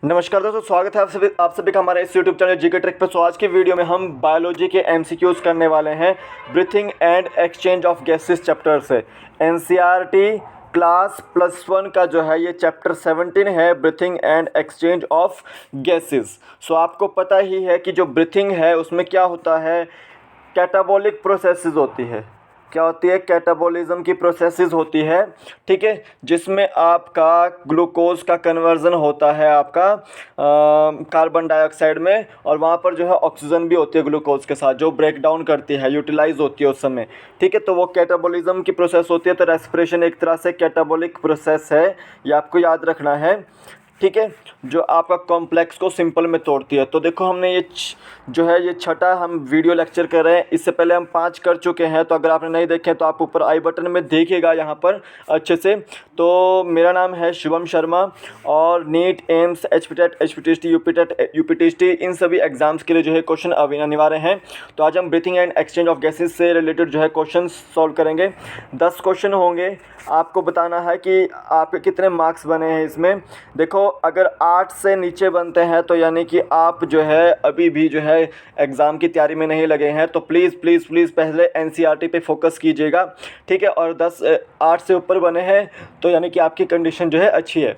नमस्कार दोस्तों, स्वागत है आप सभी का हमारे इस यूट्यूब चैनल जीके ट्रिक पे। सो आज की वीडियो में हम बायोलॉजी के एमसीक्यूज करने वाले हैं। Breathing and exchange of gases chapter से एनसीईआरटी क्लास +1 का जो है ये चैप्टर 17 है, breathing and exchange of gases. So आपको पता ही है कि जो ब्रीथिंग है उसमें क्या होता है, कैटाबॉलिक प्रोसेसेस होती है। क्या होती है? कैटाबॉलिज्म की प्रोसेसेस होती है, ठीक है, जिसमें आपका ग्लूकोज का कन्वर्जन होता है आपका कार्बन डाइऑक्साइड में, और वहाँ पर जो है ऑक्सीजन भी होती है ग्लूकोज के साथ, जो ब्रेक डाउन करती है, यूटिलाइज होती है उस समय, ठीक है। तो वो कैटाबॉलिज्म की प्रोसेस होती है। तो रेस्पिरेशन एक तरह से कैटाबॉलिक प्रोसेस है, ये आपको याद रखना है, ठीक है, जो आपका कॉम्प्लेक्स को सिंपल में तोड़ती है। तो देखो हमने जो है ये छठा हम वीडियो लेक्चर कर रहे हैं। इससे पहले हम 5 कर चुके हैं, तो अगर आपने नहीं देखे तो आप ऊपर आई बटन में देखिएगा यहाँ पर अच्छे से। तो मेरा नाम है शुभम शर्मा, और नीट, एम्स, एचपीटेट, एचपीटीएसटी, यूपीटीएसटी इन सभी एग्जाम्स के लिए जो है क्वेश्चन अनिवार्य हैं। तो आज हम breathing and exchange of gases से रिलेटेड जो है क्वेश्चन सॉल्व करेंगे। 10 क्वेश्चन होंगे। आपको बताना है कि आपके कितने मार्क्स बने हैं इसमें। देखो, अगर 8 से नीचे बनते हैं तो यानी कि आप जो है अभी भी जो है एग्ज़ाम की तैयारी में नहीं लगे हैं। तो प्लीज़ प्लीज़ प्लीज़ पहले एनसीईआरटी पे फोकस कीजिएगा, ठीक है। और 8 से ऊपर बने हैं तो यानी कि आपकी कंडीशन जो है अच्छी है।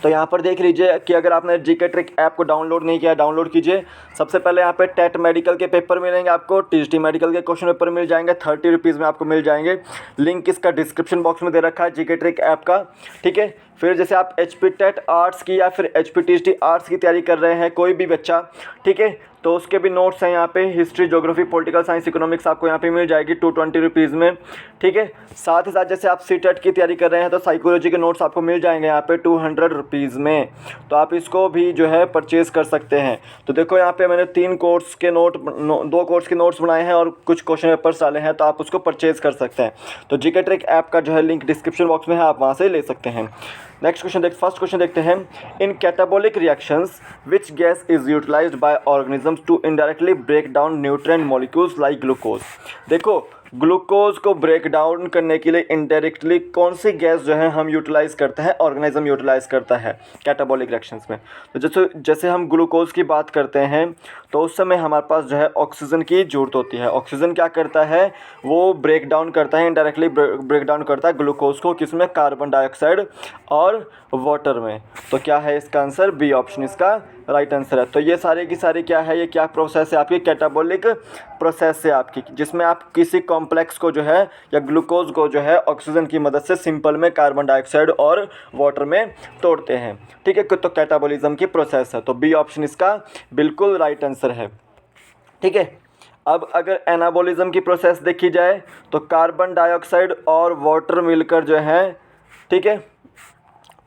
तो यहाँ पर देख लीजिए कि अगर आपने जीके ट्रिक ऐप को डाउनलोड नहीं किया, डाउनलोड कीजिए। सबसे पहले यहाँ पे टेट मेडिकल के पेपर मिलेंगे आपको, टीएसटी मेडिकल के क्वेश्चन पेपर मिल जाएंगे, 30 रुपीज़ में आपको मिल जाएंगे। लिंक इसका डिस्क्रिप्शन बॉक्स में दे रखा है जीके ट्रिक ऐप का, ठीक है। फिर जैसे आप एचपीटेट आर्ट्स की या फिर एचपीटीएसटी आर्ट्स की तैयारी कर रहे हैं कोई भी बच्चा, ठीक है, तो उसके भी नोट्स हैं यहाँ पे। History, geography, political science, economics आपको यहाँ पे मिल जाएगी 220 रुपीज़ में, ठीक है। साथ ही साथ जैसे आप सीटेट की तैयारी कर रहे हैं तो साइकोलॉजी के नोट्स आपको मिल जाएंगे यहाँ पे 200 रुपीज़ में। तो आप इसको भी जो है परचेज़ कर सकते हैं। तो देखो यहाँ पे मैंने 2 कोर्स के नोट्स बनाए हैं और कुछ क्वेश्चन पेपर्स डाले हैं, तो आप उसको परचेज़ कर सकते हैं। तो जीके ट्रिक ऐप का जो है लिंक डिस्क्रिप्शन बॉक्स में है, आप वहाँ से ले सकते हैं। फर्स्ट क्वेश्चन देखते हैं। In catabolic reactions which gas is utilised by organisms to indirectly break down nutrient molecules like glucose. देखो, ग्लूकोज को ब्रेक डाउन करने के लिए इनडायरेक्टली कौन सी गैस जो है हम यूटिलाइज करते हैं, ऑर्गेनिज्म यूटिलाइज करता है कैटाबॉलिक रिएक्शंस में। तो जैसे हम ग्लूकोज की बात करते हैं तो उस समय हमारे पास जो है ऑक्सीजन की ज़रूरत होती है। ऑक्सीजन क्या करता है, वो ब्रेक डाउन करता है, इनडायरेक्टली ब्रेक डाउन करता है ग्लूकोज को, किसमें? कार्बन डाइऑक्साइड और वाटर में। तो क्या है इसका आंसर? बी ऑप्शन इसका राइट आंसर है। तो ये सारे की सारी क्या है, ये क्या प्रोसेस है आपकी? कैटाबॉलिक प्रोसेस है आपकी, जिसमें आप किसी कॉम्प्लेक्स को जो है या ग्लूकोज को जो है ऑक्सीजन की मदद से सिंपल में कार्बन डाइऑक्साइड और वाटर में तोड़ते हैं, ठीक है। तो कैटाबॉलिज्म की प्रोसेस है, तो बी ऑप्शन इसका बिल्कुल राइट आंसर है, ठीक है। अब अगर एनाबॉलिज्म की प्रोसेस देखी जाए तो कार्बन डाइऑक्साइड और वाटर मिलकर जो है, ठीक है,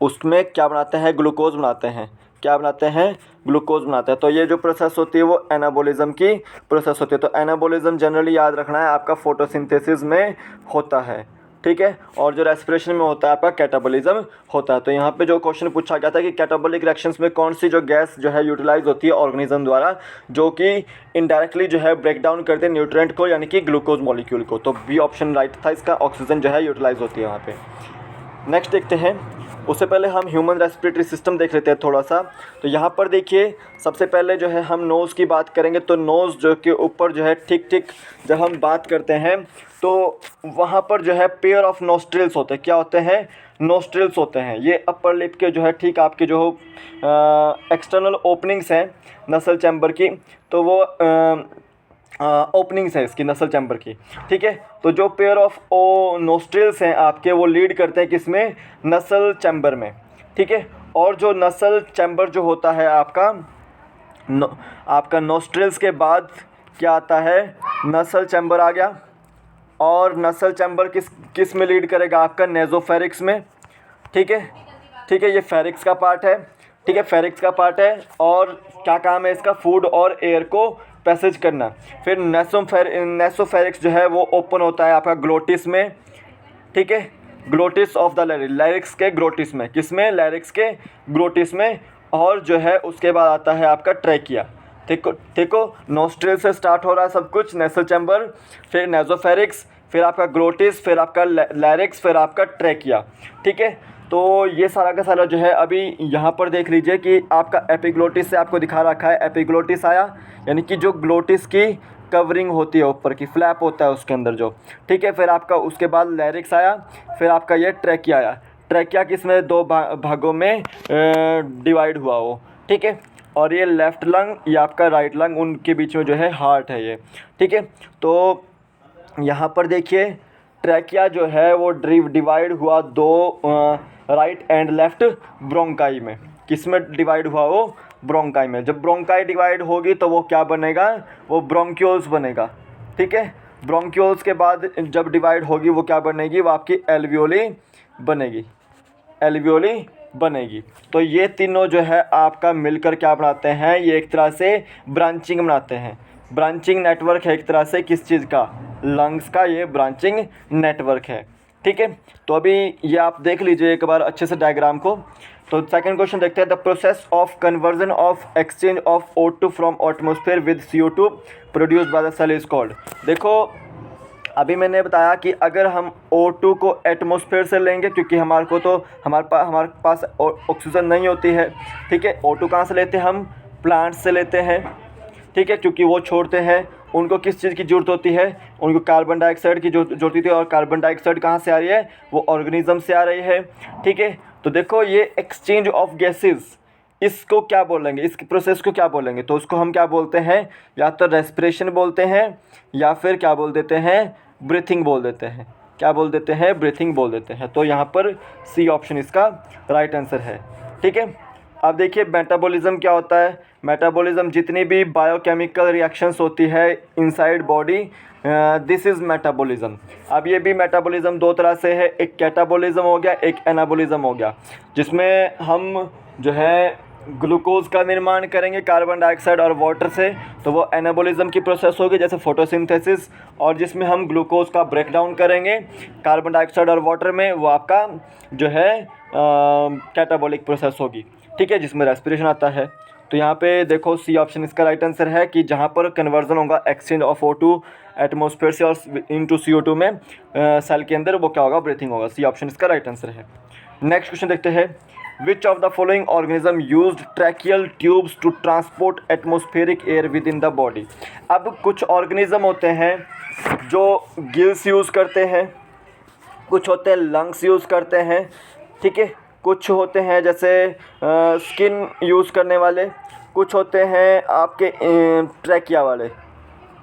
उसमें क्या बनाते हैं? ग्लूकोज बनाते हैं। क्या बनाते हैं? ग्लूकोज बनाते हैं। तो ये जो प्रोसेस होती है वो एनाबॉलिज्म की प्रोसेस होती है। तो एनाबॉलिज्म जनरली याद रखना है आपका फोटोसिंथेसिस में होता है, ठीक है, और जो रेस्पिरेशन में होता है आपका कैटाबॉलिज्म होता है। तो यहाँ पे जो क्वेश्चन पूछा गया था कि कैटाबॉलिक रिएक्शंस में कौन सी जो गैस जो है यूटिलाइज होती है ऑर्गेनिज्म द्वारा, जो कि इनडायरेक्टली जो है ब्रेक डाउन करते हैं न्यूट्रिएंट को, यानी कि ग्लूकोज मॉलिक्यूल को। तो बी ऑप्शन राइट था इसका, ऑक्सीजन जो है यूटिलाइज होती है वहाँ पे। नेक्स्ट देखते हैं। उससे पहले हम ह्यूमन रेस्पिरेटरी सिस्टम देख लेते हैं थोड़ा सा। तो यहाँ पर देखिए, सबसे पहले जो है हम नोज़ की बात करेंगे। तो नोज़ जो के ऊपर जो है ठीक जब हम बात करते हैं तो वहाँ पर जो है पेयर ऑफ नोस्ट्रिल्स होते हैं। क्या होते हैं? नोस्ट्रिल्स होते हैं। ये अपर लिप के जो है ठीक आपके जो एक्सटर्नल ओपनिंग्स हैं नसल चैम्बर की, तो वो ओपनिंग्स है इसकी नसल चैम्बर की, ठीक है। तो जो पेयर ऑफ नोस्ट्रिल्स हैं आपके, वो लीड करते हैं किसमें? नसल चैम्बर में, ठीक है। और जो नसल चैम्बर जो होता है आपका नोस्ट्रिल्स के बाद क्या आता है? नसल चैम्बर आ गया। और नसल चैम्बर किस में लीड करेगा? आपका नेज़ोफेरिक्स में, ठीक है, ठीक है। ये फेरिक्स का पार्ट है, ठीक है, फेरिक्स का पार्ट है। और क्या काम है इसका? फूड और एयर को पैसेज करना। फिर नेसोफेरिक्स जो है वो ओपन होता है आपका ग्लोटिस में, ठीक है, ग्लोटिस ऑफ द लैरिक्स के ग्लोटिस में। किस में? लैरिक्स के ग्लोटिस में। और जो है उसके बाद आता है आपका ट्रैकिया, ठीक हो। नोस्ट्रिल से स्टार्ट हो रहा है सब कुछ, नेसल चैम्बर, फिर नेज़ोफेरिक्स, फिर आपका ग्लोटिस, फिर आपका लैरिक्स, फिर आपका ट्रैकिया, ठीक है। तो ये सारा का सारा जो है अभी यहाँ पर देख लीजिए कि आपका एपिग्लोटिस से आपको दिखा रखा है, एपिग्लोटिस आया यानी कि जो ग्लोटिस की कवरिंग होती है, ऊपर की फ्लैप होता है उसके अंदर जो, ठीक है। फिर आपका उसके बाद लैरिक्स आया, फिर आपका ये ट्रैकिया आया। ट्रैकिया किसमें दो भागों में डिवाइड हुआ वो, ठीक है। और ये लेफ़्ट लंग, ये आपका राइट लंग, उनके बीच में जो है हार्ट है ये, ठीक है। तो यहाँ पर देखिए ट्रैकिया जो है वो डिवाइड हुआ दो राइट एंड लेफ़्ट ब्रोंकाई में। किस में डिवाइड हुआ वो? ब्रोंकाई में। जब ब्रोंकाई डिवाइड होगी तो वो क्या बनेगा? वो ब्रोंक्यूल्स बनेगा, ठीक है। ब्रोंक्यूल्स के बाद जब डिवाइड होगी वो क्या बनेगी? वो आपकी एल्वियोली बनेगी, एल्वियोली बनेगी। तो ये तीनों जो है आपका मिलकर क्या बनाते हैं? ये एक तरह से ब्रांचिंग बनाते हैं। ब्रांचिंग नेटवर्क है एक तरह से किस चीज़ का? लंग्स का ये ब्रांचिंग नेटवर्क है, ठीक है। तो अभी ये आप देख लीजिए एक बार अच्छे से डायग्राम को। तो सेकंड क्वेश्चन देखते हैं, the process of conversion of exchange of O2 from atmosphere with CO2 produced by the cell is called. देखो अभी मैंने बताया कि अगर हम O2 को एटमॉस्फेयर से लेंगे, क्योंकि हमारे पास ऑक्सीजन नहीं होती है, ठीक है। O2 कहाँ से लेते हैं? हम प्लांट्स से लेते हैं, ठीक है, क्योंकि वो छोड़ते हैं। उनको किस चीज़ की ज़रूरत होती है? उनको कार्बन डाइऑक्साइड की जरूरत होती है। और कार्बन डाइऑक्साइड कहाँ से आ रही है? वो ऑर्गेनिज्म से आ रही है, ठीक है। तो देखो ये एक्सचेंज ऑफ गैसेस, इसको क्या बोलेंगे? इस प्रोसेस को क्या बोलेंगे? तो उसको हम क्या बोलते हैं? या तो रेस्पिरेशन बोलते हैं, या फिर क्या बोल देते हैं? ब्रीथिंग बोल देते हैं। क्या बोल देते हैं? ब्रीथिंग बोल देते हैं। तो यहाँ पर सी ऑप्शन इसका राइट आंसर है, ठीक है। अब देखिए मेटाबॉलिज्म क्या होता है? मेटाबॉलिज्म जितनी भी बायोकेमिकल रिएक्शंस होती है inside body, this is metabolism. अब ये भी मेटाबॉलिज्म दो तरह से है, एक कैटाबॉलिज्म हो गया, एक एनाबॉलिज्म हो गया, जिसमें हम जो है ग्लूकोज का निर्माण करेंगे कार्बन डाइऑक्साइड और वाटर से, तो वो एनाबॉलिज्म की प्रोसेस होगी जैसे फोटोसिंथेसिस। और जिसमें हम ग्लूकोज का ब्रेक डाउन करेंगे कार्बन डाइऑक्साइड और वाटर में, वो आपका जो है कैटाबॉलिक प्रोसेस होगी, ठीक है, जिसमें रेस्पिरेशन आता है। तो यहाँ पे देखो सी ऑप्शन इसका राइट आंसर है कि जहाँ पर कन्वर्जन होगा एक्सचेंज ऑफ O2 एटमॉस्फेयर से और इनटू CO2 में सेल के अंदर, वो क्या होगा? ब्रीथिंग होगा। सी ऑप्शन इसका राइट आंसर है। नेक्स्ट क्वेश्चन देखते हैं, which of the following organism used tracheal tubes to transport atmospheric air within the body. अब कुछ ऑर्गेनिज्म होते हैं जो गिल्स यूज़ करते हैं, कुछ होते हैं लंग्स यूज़ करते हैं, ठीक है, कुछ होते हैं जैसे स्किन यूज़ करने वाले, कुछ होते हैं आपके ट्रैकिया वाले।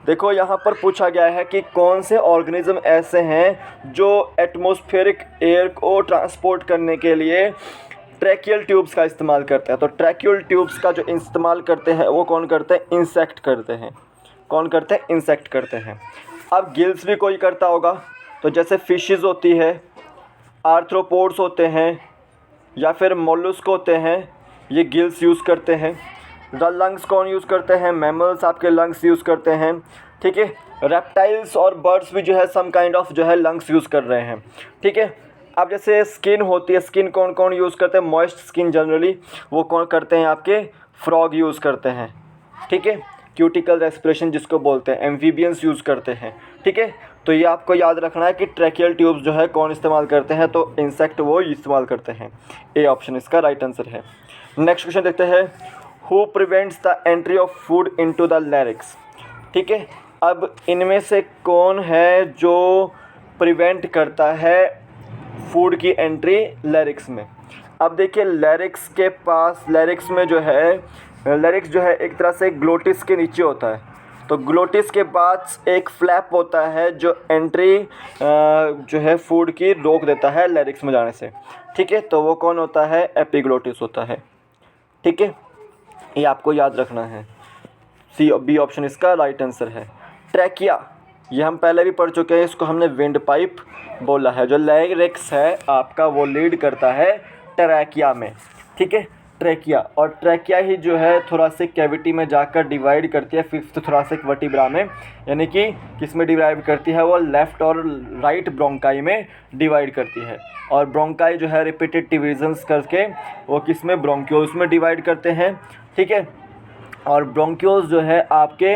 देखो यहाँ पर पूछा गया है कि कौन से ऑर्गेनिज्म ऐसे हैं जो एटमॉस्फेरिक एयर को ट्रांसपोर्ट करने के लिए ट्रैकियल ट्यूब्स का इस्तेमाल करते हैं। तो ट्रैकियल ट्यूब्स का जो इस्तेमाल करते हैं वो कौन करते हैं? इंसेक्ट करते हैं। कौन करते हैं? इंसेक्ट करते हैं। अब गिल्स भी कोई करता होगा, तो जैसे फिशेस होती है, आर्थ्रोपोड्स होते हैं, या फिर मोलस्क होते हैं, ये गिल्स यूज़ करते हैं। लंग्स कौन यूज़ करते हैं? मैमल्स आपके लंग्स यूज़ करते हैं, ठीक है। रेप्टाइल्स और बर्ड्स भी जो है सम काइंड ऑफ जो है लंग्स यूज़ कर रहे हैं, ठीक है। अब जैसे स्किन होती है, स्किन कौन कौन यूज़ करते हैं? मॉइस्ट स्किन जनरली वो कौन करते हैं? आपके फ्रॉग यूज़ करते हैं, ठीक है। क्यूटिकल रेस्पिरेशन जिसको बोलते हैं, एम्फीबियंस यूज़ करते हैं, ठीक है। तो ये आपको याद रखना है कि ट्रैकियल ट्यूब्स जो है कौन इस्तेमाल करते हैं? तो इंसेक्ट वो इस्तेमाल करते हैं। ए ऑप्शन इसका राइट आंसर है। नेक्स्ट क्वेश्चन देखते हैं, who prevents the entry of food into the larynx, ठीक है। अब इनमें से कौन है जो प्रिवेंट करता है फूड की एंट्री लैरिक्स में? अब देखिए लैरिक्स के पास, लैरिक्स में जो है, लैरिक्स जो है एक तरह से ग्लोटिस के नीचे होता है। तो ग्लोटिस के पास एक फ्लैप होता है जो एंट्री जो है फूड की रोक देता है लैरिक्स में जाने से, ठीक है। तो वो कौन होता है? एपिग्लोटिस होता है, ठीक है। ये आपको याद रखना है। बी ऑप्शन इसका राइट आंसर है। ट्रैकिया, ये हम पहले भी पढ़ चुके हैं, इसको हमने विंड पाइप बोला है। जो लैरिक्स है आपका वो लीड करता है ट्रैकिया में, ठीक है, ट्रैकिया। और ट्रैकिया ही जो है थोरासिक कैविटी में जाकर डिवाइड करती है फिफ्थ थोरासिक वर्टिब्रा में, यानी कि किस में डिवाइड करती है? वो लेफ़्ट और राइट ब्रोंकाई में डिवाइड करती है। और ब्रोंकाई जो है रिपीटेड डिविजन्स करके वो किस में? ब्रोंक्यूल्स में डिवाइड करते हैं, ठीक है। और ब्रोंक्यूल्स जो है आपके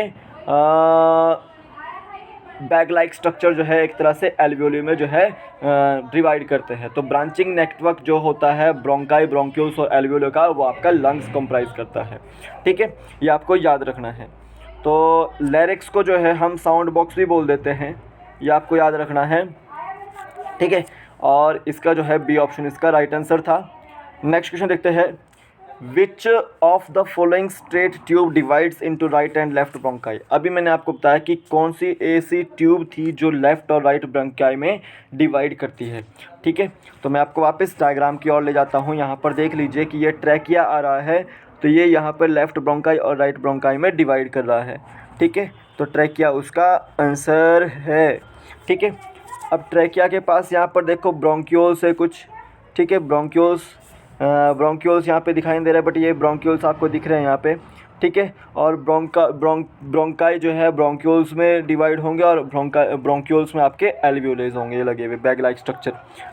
बैग लाइक स्ट्रक्चर जो है एक तरह से एल्वियोली में जो है डिवाइड करते हैं। तो ब्रांचिंग नेटवर्क जो होता है ब्रोंकाई, ब्रोंक्यूल्स और एल्वियोली का, वो आपका लंग्स कंप्राइज करता है। ठीक है, ये आपको याद रखना है। तो लैरिक्स को जो है हम साउंड बॉक्स भी बोल देते हैं, ये आपको याद रखना है। ठीक है, और इसका जो है बी ऑप्शन इसका राइट आंसर था। नेक्स्ट क्वेश्चन देखते हैं, which of the following straight tube divides into right and left bronchi. अभी मैंने आपको बताया कि कौन सी ऐसी ट्यूब थी जो लेफ्ट और राइट ब्रोंकाई में डिवाइड करती है। ठीक है, तो मैं आपको वापस डायग्राम की ओर ले जाता हूँ। यहाँ पर देख लीजिए कि ये ट्रैकिया आ रहा है, तो ये यहाँ पर लेफ्ट ब्रोंकाई और राइट ब्रोंकाई में डिवाइड कर रहा है। ठीक है, तो ट्रैकिया उसका आंसर है। ठीक है, अब ट्रैकिया के पास यहाँ पर देखो ब्रोंक्यूल्स है कुछ। ठीक है, ब्रोंक्यूल्स यहाँ पे दिखाई दे रहा है, बट ये ब्रोंक्यूल्स आपको दिख रहे हैं यहाँ पे। ठीक है, और ब्रोंकाई जो है ब्रोंक्यूल्स में डिवाइड होंगे और ब्रोंक्यूल्स में आपके एल्वियोलेज होंगे, ये लगे हुए बैग लाइक स्ट्रक्चर।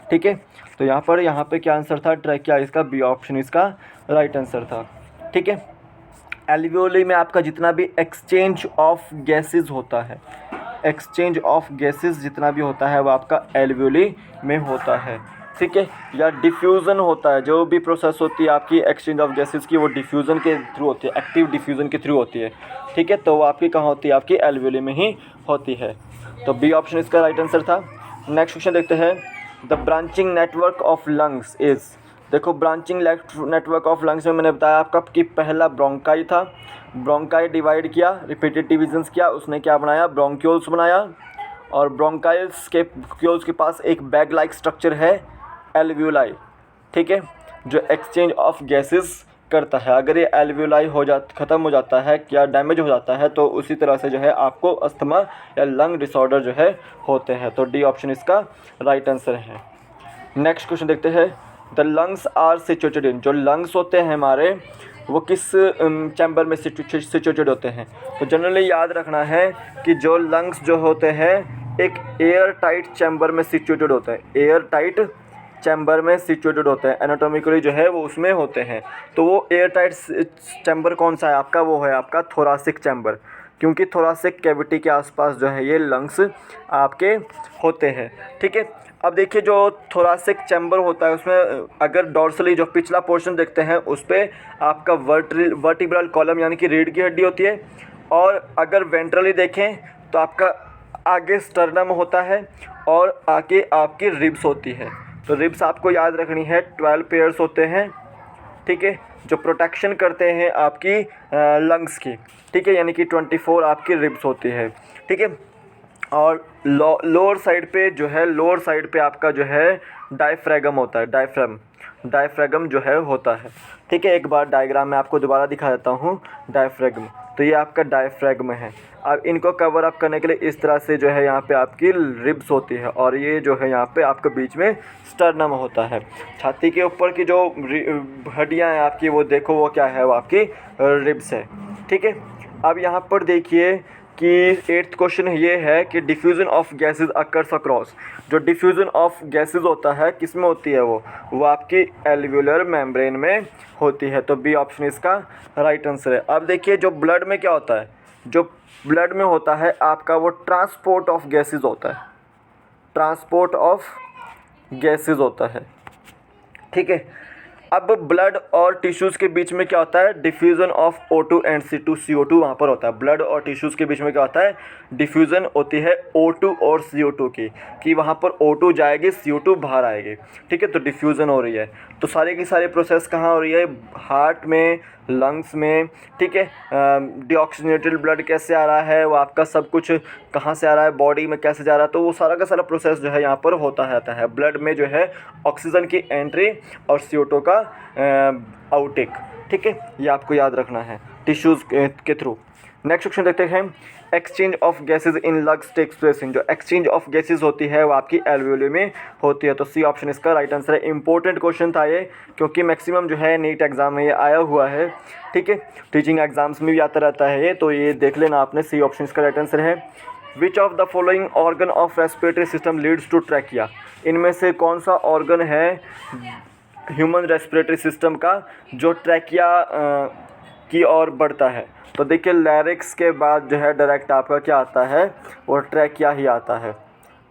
ठीक है, तो यहाँ पे क्या आंसर था, ट्रैकिया, इसका बी ऑप्शन इसका राइट आंसर था। ठीक है, एल्वियोली में आपका जितना भी एक्सचेंज ऑफ गैसेस होता है, एक्सचेंज ऑफ गैसेस जितना भी होता है वो आपका एल्वियोली में होता है। ठीक है, या डिफ्यूज़न होता है, जो भी प्रोसेस होती है आपकी एक्सचेंज ऑफ गैसेस की, वो डिफ्यूज़न के थ्रू होती है, एक्टिव डिफ्यूज़न के थ्रू होती है। ठीक है, तो वो आपकी कहाँ होती है, आपकी एल्वियोली में ही होती है। तो बी ऑप्शन इसका राइट आंसर था। नेक्स्ट क्वेश्चन देखते हैं, the branching network of lungs is. देखो, ब्रांचिंग नेटवर्क ऑफ लंग्स में मैंने बताया आपका कि पहला ब्रोंकाई था, ब्रोंकाई डिवाइड किया, रिपीटेड डिविजन्स किया, उसने क्या बनाया, ब्रोंक्यूल्स बनाया, और ब्रोंकाइल्स के पास एक बैग लाइक स्ट्रक्चर है एल्वियोलाई। ठीक है, जो एक्सचेंज ऑफ गैसेस करता है। अगर ये एल्वियोलाई ख़त्म हो जाता है या डैमेज हो जाता है, तो उसी तरह से जो है आपको अस्थमा या लंग डिसऑर्डर जो है होते हैं। तो डी ऑप्शन इसका राइट आंसर है। नेक्स्ट क्वेश्चन देखते हैं, the lungs are situated in. जो लंग्स होते हैं हमारे, वो किस चैम्बर में सिचुएटेड होते हैं। तो जनरली याद रखना है कि जो लंग्स जो होते हैं एक एयर टाइट चैम्बर में सिचुएटेड होते हैं, एयर टाइट चैम्बर में सिचुएटेड होते हैं, एनाटॉमिकली जो है वो उसमें होते हैं। तो वो एयर टाइट चैम्बर कौन सा है आपका, वो है आपका थोरासिक चैम्बर, क्योंकि थोरासिक कैविटी के आसपास जो है ये लंग्स आपके होते हैं। ठीक है, अब देखिए जो थोरासिक चैम्बर होता है उसमें अगर डॉर्सली जो पिछला पोर्शन देखते हैं उस पर आपका वर्टिब्रल कॉलम यानी कि रीढ़ की हड्डी होती है, और अगर वेंट्रली देखें तो आपका आगे स्टर्नम होता है और आगे आपकी रिब्स होती है। तो रिब्स आपको याद रखनी है, 12 पेयर्स होते हैं। ठीक है, जो प्रोटेक्शन करते हैं आपकी लंग्स की। ठीक है, यानी कि 24 आपकी रिब्स होती है। ठीक है, और लोअर साइड पे जो है, लोअर साइड पे आपका जो है डायफ्रैगम होता है, डायफ्रैगम जो है होता है। ठीक है, एक बार डायग्राम में आपको दोबारा दिखा देता हूँ डायफ्रैगम। तो ये आपका डायफ्रैगम है। अब इनको कवर अप करने के लिए इस तरह से जो है यहाँ पे आपकी रिब्स होती है, और ये जो है यहाँ पे आपके बीच में स्टर्नम होता है। छाती के ऊपर की जो हड्डियाँ हैं आपकी, वो देखो वो क्या है, वो आपकी रिब्स है। ठीक है, अब यहाँ पर देखिए कि 8th क्वेश्चन ये है कि diffusion of gases occurs across. जो डिफ्यूज़न ऑफ गैसेस होता है किस में होती है, वो आपकी एल्वियोलर मेम्ब्रेन में होती है। तो बी ऑप्शन इसका राइट आंसर है। अब देखिए जो ब्लड में क्या होता है, जो ब्लड में होता है आपका वो ट्रांसपोर्ट ऑफ गैसेस होता है, ट्रांसपोर्ट ऑफ गैसेस होता है। ठीक है, अब ब्लड और टिश्यूज़ के बीच में क्या होता है, diffusion of O2 and CO2 वहाँ पर होता है। ब्लड और टिश्यूज़ के बीच में क्या होता है, डिफ्यूज़न होती है O2 और CO2 की, कि वहाँ पर O2 जाएगी, CO2 बाहर आएगी। ठीक है, तो डिफ्यूज़न हो रही है। तो सारे की सारी प्रोसेस कहाँ हो रही है, हार्ट में, लंग्स में। ठीक है, डीऑक्सीजनेटेड ब्लड कैसे आ रहा है, वो आपका सब कुछ कहाँ से आ रहा है, बॉडी में कैसे जा रहा है, तो वो सारा का सारा प्रोसेस जो है यहाँ पर होता रहता है। ब्लड में जो है ऑक्सीजन की एंट्री और CO2 का आउटेक। ठीक है, ये आपको याद रखना है टिश्यूज़ के थ्रू। नेक्स्ट क्वेश्चन देखते हैं, exchange of gases in lungs takes place in. जो एक्सचेंज ऑफ गैसेज होती है वो आपकी एल्वियोली में होती है। तो सी ऑप्शन इसका राइट आंसर है। इंपॉर्टेंट क्वेश्चन था ये, क्योंकि मैक्सिमम जो है नीट एग्जाम में ये आया हुआ है। ठीक है, टीचिंग एग्जाम्स में भी आता रहता है ये, तो ये देख लेना आपने। सी ऑप्शन इसका राइट आंसर है। Which of the following organ of respiratory system leads to trachea. इनमें से कौन सा ऑर्गन है ह्यूमन रेस्पिरेटरी सिस्टम का जो ट्रैकिया की ओर बढ़ता है। तो देखिए लैरिक्स के बाद जो है डायरेक्ट आपका क्या आता है, वो ट्रैकिया ही आता है।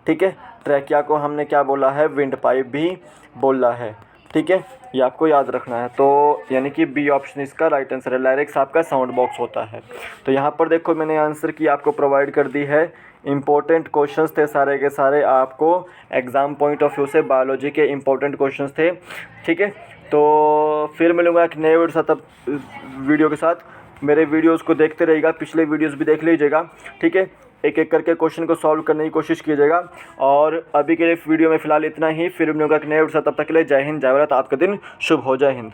ठीक है, ट्रैकिया को हमने क्या बोला है, विंड पाइप भी बोला है। ठीक है, ये आपको याद रखना है। तो यानी कि बी ऑप्शन इसका राइट आंसर है। लैरिक्स आपका साउंड बॉक्स होता है। तो यहाँ पर देखो मैंने आंसर की आपको प्रोवाइड कर दी है। इंपॉर्टेंट क्वेश्चंस थे सारे के सारे, आपको एग्ज़ाम पॉइंट ऑफ व्यू से बायोलॉजी के इंपॉर्टेंट क्वेश्चंस थे। ठीक है, तो फिर मिलूँगा एक नए वीडियो के साथ। मेरे वीडियोस को देखते रहिएगा, पिछले वीडियोस भी देख लीजिएगा। ठीक है, एक एक करके क्वेश्चन को सॉल्व करने की कोशिश कीजिएगा। और अभी के लिए वीडियो में फ़िलहाल इतना ही, फिर मिलूँगा एक नए वीडियो के साथ। तब तक के लिए जय हिंद, जय भारत। आपका दिन शुभ हो। जय हिंद।